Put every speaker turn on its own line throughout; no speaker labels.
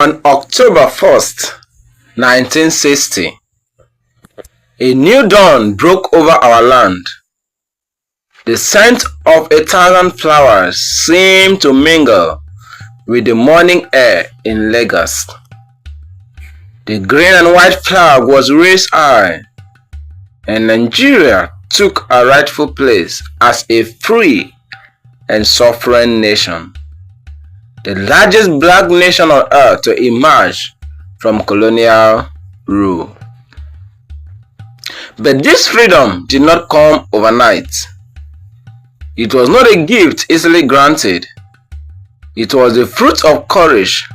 On October 1st, 1960, a new dawn broke over our land. The scent of 1,000 flowers seemed to mingle with the morning air in Lagos. The green and white flag was raised high, and Nigeria took a rightful place as a free and sovereign nation, the largest black nation on earth to emerge from colonial rule. But this freedom did not come overnight. It was not a gift easily granted. It was the fruit of courage,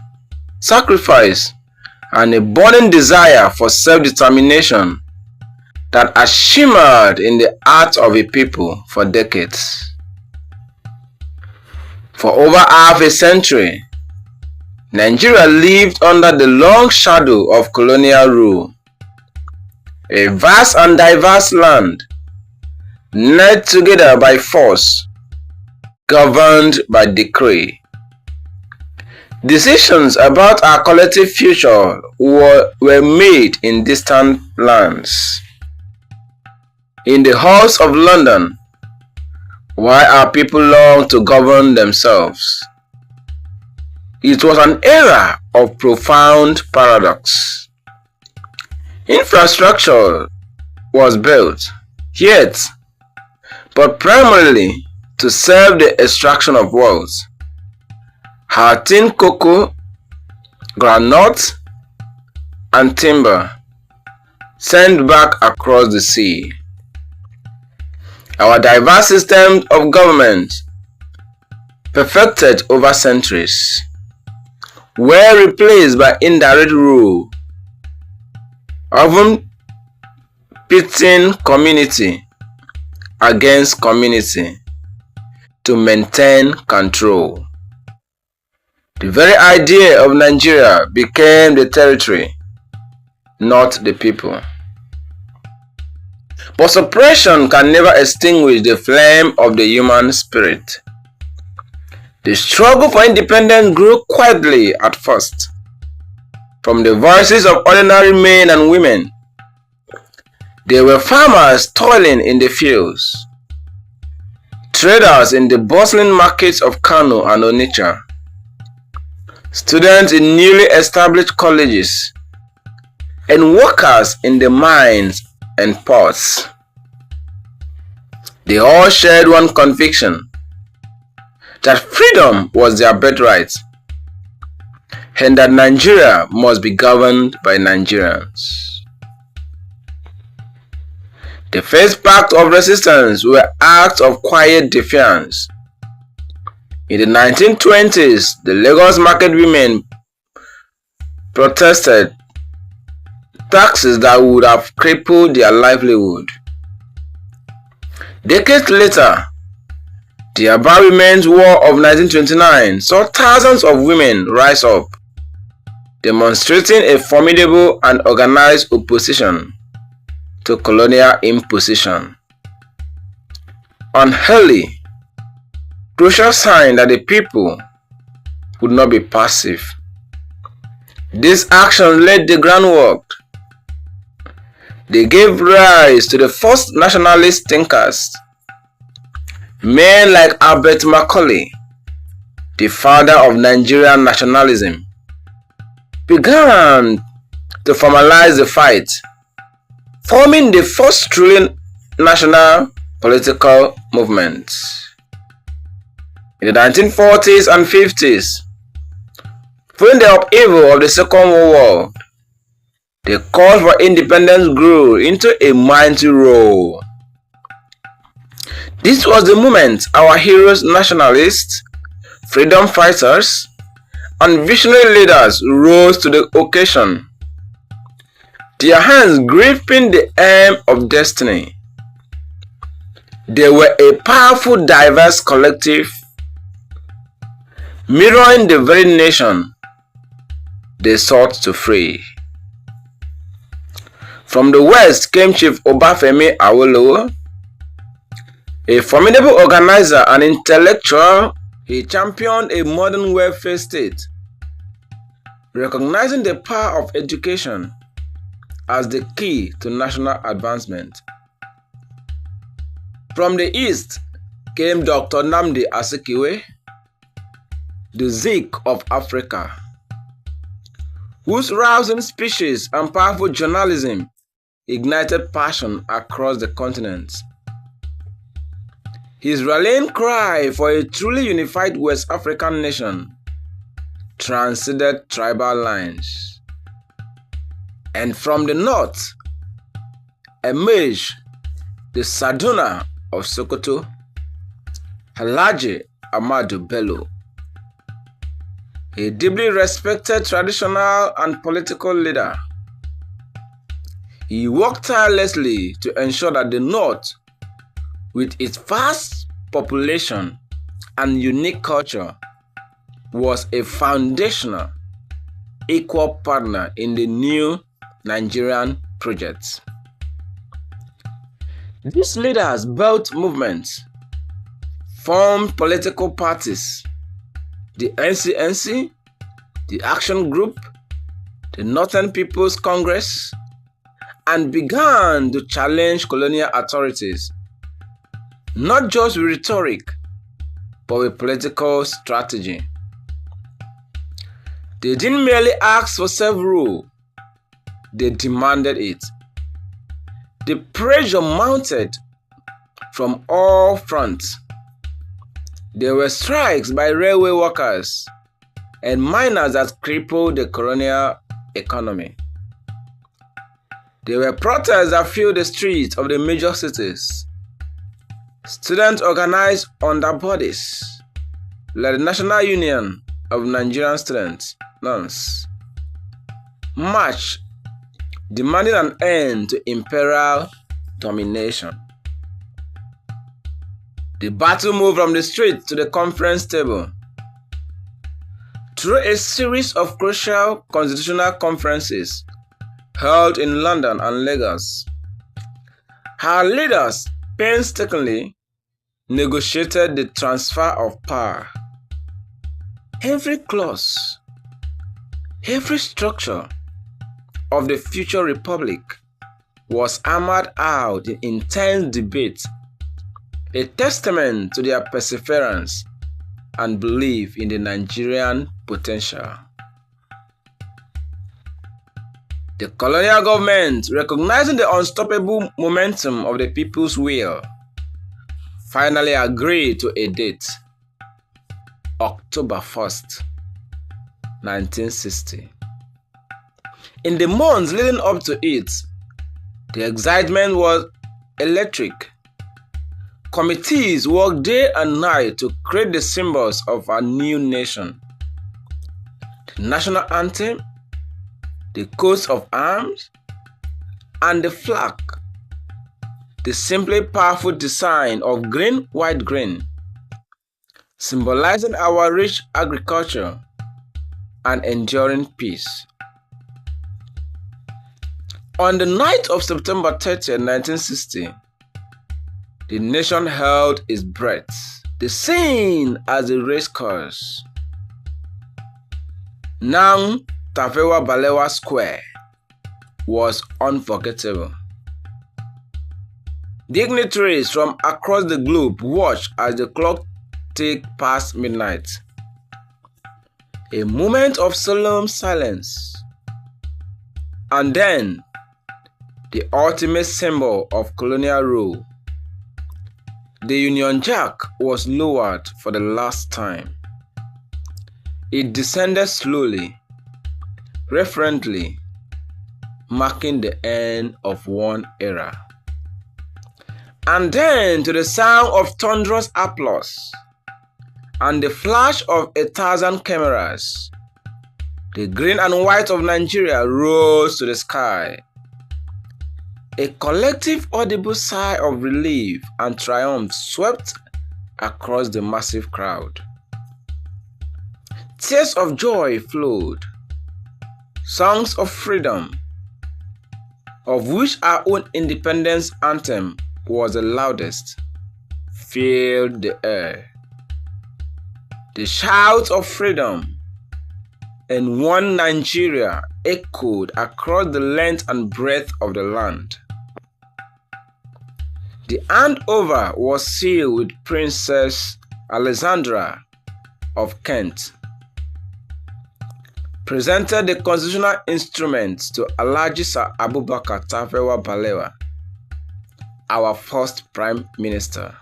sacrifice, and a burning desire for self-determination that has shimmered in the heart of a people for decades. For over half a century, Nigeria lived under the long shadow of colonial rule, a vast and diverse land, knit together by force, governed by decree. Decisions about our collective future were made in distant lands, in the halls of London, while our people longed to govern themselves. It was an era of profound paradox. Infrastructure was built, yet, but primarily to serve the extraction of wealth. Tin cocoa, groundnut, and timber sent back across the sea. Our diverse systems of government, perfected over centuries, were replaced by indirect rule, often pitting community against community to maintain control. The very idea of Nigeria became the territory, not the people. But suppression can never extinguish the flame of the human spirit. The struggle for independence grew quietly at first, from the voices of ordinary men and women. There were farmers toiling in the fields, traders in the bustling markets of Kano and Onitsha, students in newly established colleges, and workers in the mines and ports. They all shared one conviction, that freedom was their birthright, and that Nigeria must be governed by Nigerians. The first acts of resistance were acts of quiet defiance. In the 1920s, the Lagos market women protested taxes that would have crippled their livelihood. Decades later, the Aba Women's War of 1929 saw thousands of women rise up, demonstrating a formidable and organized opposition to colonial imposition. An early, crucial sign that the people would not be passive. This action laid the groundwork. They gave rise to the first nationalist thinkers. Men like Albert Macaulay, the father of Nigerian nationalism, began to formalize the fight, forming the first truly national political movement. In the 1940s and 50s, following the upheaval of the Second World War, the call for independence grew into a mighty roar. This was the moment our heroes, nationalists, freedom fighters, and visionary leaders rose to the occasion, their hands gripping the arm of destiny. They were a powerful, diverse collective, mirroring the very nation they sought to free. From the West came Chief Obafemi Awolowo, a formidable organizer and intellectual. He championed a modern welfare state, recognizing the power of education as the key to national advancement. From the east came Dr. Nnamdi Azikiwe, the Zik of Africa, whose rousing speeches and powerful journalism ignited passion across the continent. His rallying cry for a truly unified West African nation transcended tribal lines. And from the north emerged the Saduna of Sokoto, Alhaji Ahmadu Bello, a deeply respected traditional and political leader. He worked tirelessly to ensure that the North, with its vast population and unique culture, was a foundational, equal partner in the new Nigerian project. These leaders built movements, formed political parties, the NCNC, the Action Group, the Northern People's Congress, and began to challenge colonial authorities, not just with rhetoric, but with political strategy. They didn't merely ask for self-rule, they demanded it. The pressure mounted from all fronts. There were strikes by railway workers and miners that crippled the colonial economy. There were protests that filled the streets of the major cities. Students organized under bodies like the National Union of Nigerian Students, NUNS, marched, demanding an end to imperial domination. The battle moved from the street to the conference table. Through a series of crucial constitutional conferences held in London and Lagos, our leaders painstakingly negotiated the transfer of power. Every clause, every structure of the future republic was hammered out in intense debate, a testament to their perseverance and belief in the Nigerian potential. The colonial government, recognizing the unstoppable momentum of the people's will, finally agreed to a date, October 1st, 1960. In the months leading up to it, the excitement was electric. Committees worked day and night to create the symbols of our new nation. The national anthem, the coats of arms, and the flag. The simply powerful design of green, white, green, symbolizing our rich agriculture and enduring peace. On the night of September 30, 1960, the nation held its breath, the same as the race course. Now, Tafawa Balewa Square was unforgettable. Dignitaries from across the globe watched as the clock ticked past midnight. A moment of solemn silence. And then, the ultimate symbol of colonial rule, the Union Jack was lowered for the last time. It descended slowly, reverently, marking the end of one era. And then, to the sound of thunderous applause and the flash of 1,000 cameras, the green and white of Nigeria rose to the sky. A collective audible sigh of relief and triumph swept across the massive crowd. Tears of joy flowed. Songs of freedom, of which our own independence anthem was the loudest, filled the air. The shouts of freedom, and one Nigeria echoed across the length and breadth of the land. The handover was sealed with Princess Alexandra of Kent, presented the constitutional instruments to Alhaji Sir Abubakar Tafawa Balewa, our first Prime Minister.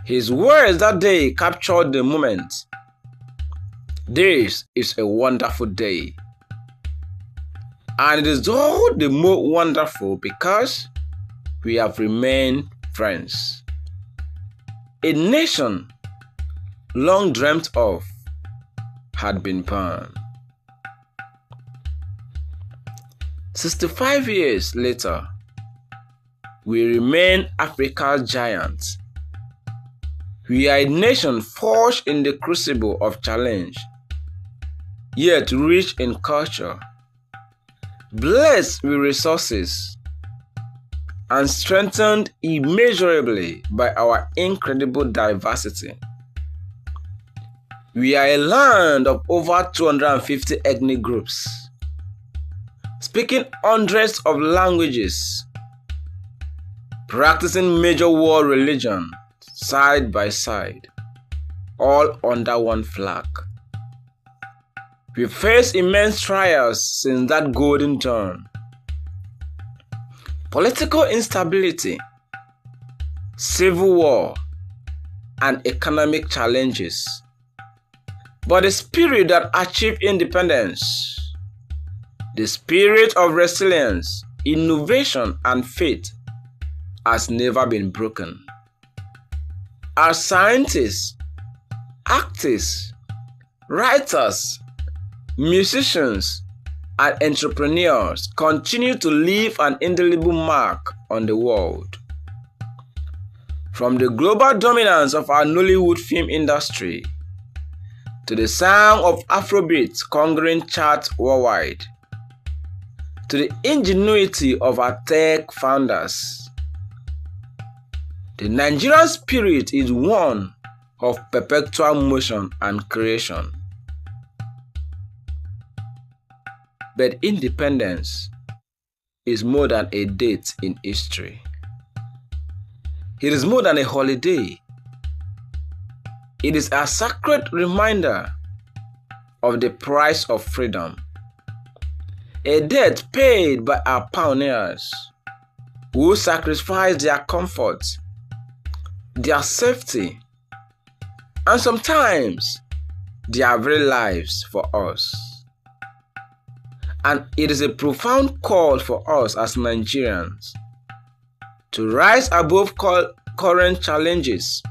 His words that day captured the moment. This is a wonderful day. And it is all the more wonderful because we have remained friends. A nation long dreamt of had been born. 65 years later, we remain Africa's giants. We are a nation forged in the crucible of challenge, yet rich in culture, blessed with resources, and strengthened immeasurably by our incredible diversity. We are a land of over 250 ethnic groups, speaking hundreds of languages, practicing major world religions side by side, all under one flag. We faced immense trials since that golden dawn. Political instability, civil war, and economic challenges. But the spirit that achieved independence, the spirit of resilience, innovation, and faith has never been broken. Our scientists, actors, writers, musicians, and entrepreneurs continue to leave an indelible mark on the world. From the global dominance of our Nollywood film industry to the sound of Afrobeats conquering charts worldwide, to the ingenuity of our tech founders, the Nigerian spirit is one of perpetual motion and creation. But independence is more than a date in history. It is more than a holiday. It is a sacred reminder of the price of freedom, a debt paid by our pioneers who sacrificed their comfort, their safety, and sometimes their very lives for us. And it is a profound call for us as Nigerians to rise above current challenges,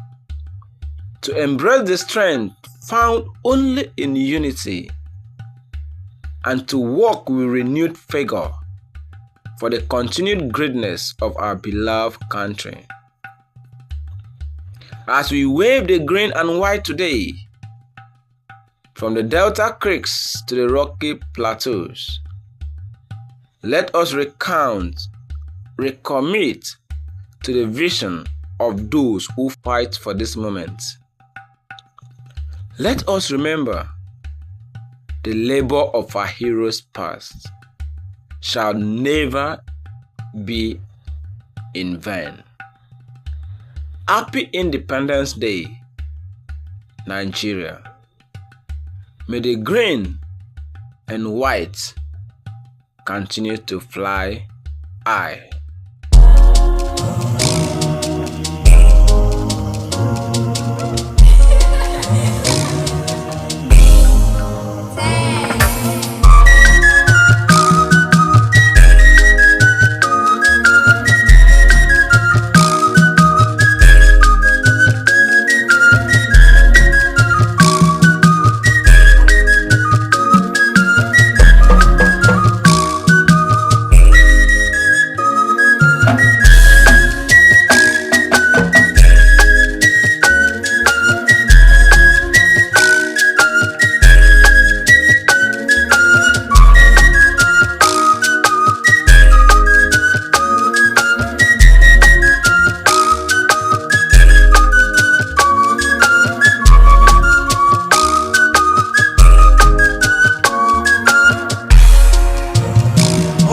to embrace the strength found only in unity, and to work with renewed vigor for the continued greatness of our beloved country. As we wave the green and white today, from the Delta Creeks to the Rocky Plateaus, let us recommit to the vision of those who fight for this moment. Let us remember the labor of our heroes past shall never be in vain. Happy Independence Day, Nigeria. May the green and white continue to fly high.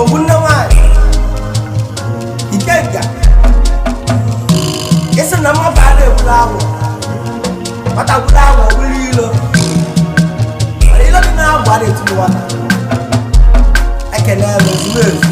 Ogunawai Ikega Ese na ma bale bulawo Mata bulawo bulilo Alilo ni na bale tu wata Ekene lo zuwe